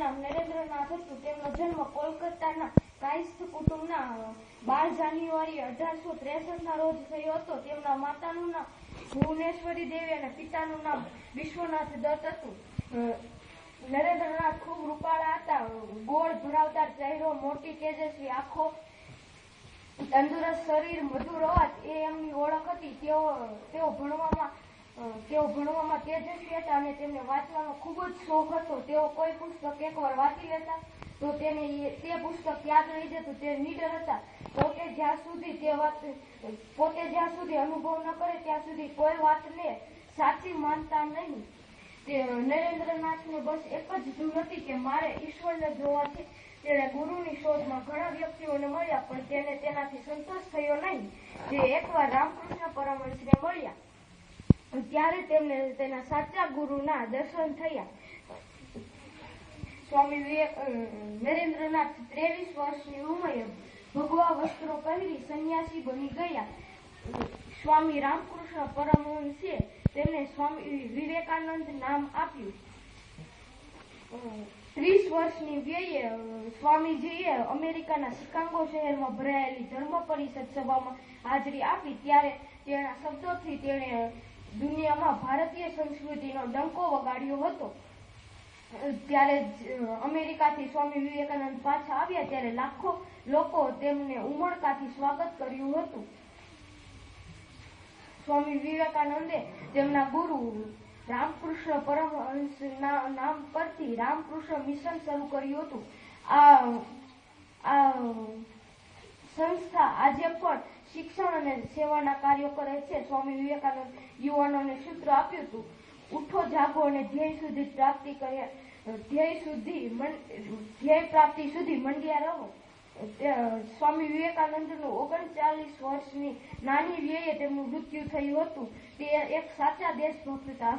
નરેન્દ્રનાથ હતું. તેમનો જન્મ કોલકાતાના કાયસ્થ કુટુંબના 12 જાન્યુઆરી 1863 રોજ થયો હતો. તેમના માતાનું નામ ભુવનેશ્વરી દેવી અને પિતાનું નામ વિશ્વનાથ દત્ત હતું. નરેન્દ્રનાથ ખૂબ રૂપાળા હતા. ગોળ ભરાવદાર ચહેરો, મોટી તેજસ્વી આંખો, તંદુરસ્ત શરીર, મધુર અવાજ એ એમની ઓળખ હતી. તેઓ ભણવામાં તેજસ્વી હતા અને તેમને વાંચવાનો ખૂબ જ શોખ હતો. તેઓ કોઈ પુસ્તક એકવાર વાંચી લેતા તો તે પુસ્તક યાદ રહી જતું. તે નીડર હતા. પોતે જ્યાં સુધી અનુભવ ન કરે ત્યાં સુધી કોઈ વાતને સાચી માનતા નહીં. નરેન્દ્રનાથને બસ એક જ ધૂન હતી કે મારે ઈશ્વરને જોવા છે. તેણે ગુરુની શોધમાં ઘણા વ્યક્તિઓને મળ્યા, પણ તેને તેનાથી સંતોષ થયો નહીં. જે એકવાર રામકૃષ્ણ પરમહંસને મળ્યા ત્યારે તેમને તેના સાચા ગુરુના દર્શન થયા. નરેન્દ્રનાથ 23 વર્ષની ઉંમરે ભગવા વસ્ત્રો પહેરી સંન્યાસી બની ગયા. સ્વામી રામકૃષ્ણ પરમહંસે તેમને સ્વામી વિવેકાનંદ નામ આપ્યું. 30 વર્ષની વયે સ્વામીજીએ અમેરિકાના શિકાગો શહેરમાં ભરાયેલી ધર્મ પરિષદ સભામાં હાજરી આપી. ત્યારે તેના શબ્દોથી તેણે દુનિયામાં ભારતીય સંસ્કૃતિનો ડંકો વગાડ્યો હતો. ત્યારે અમેરિકાથી સ્વામી વિવેકાનંદ પાછા આવ્યા ત્યારે લાખો લોકો તેમને ઉમળકાથી સ્વાગત કર્યું હતું. સ્વામી વિવેકાનંદે તેમના ગુરુ રામકૃષ્ણ પરમહંસ નામ પરથી રામકૃષ્ણ મિશન શરૂ કર્યું હતું. આ સંસ્થા આજે પણ શિક્ષણ અને સેવાના કાર્યો કરે છે. સ્વામી વિવેકાનંદ યુવાનોને સૂત્ર આપ્યું હતું, ઉઠો, જાગો અને ધ્યેય પ્રાપ્તિ સુધી મંડ્યા રહો. સ્વામી વિવેકાનંદનું 39 વર્ષની નાની વયે તેમનું મૃત્યુ થયું હતું. તે એક સાચા દેશભક્ત હતા.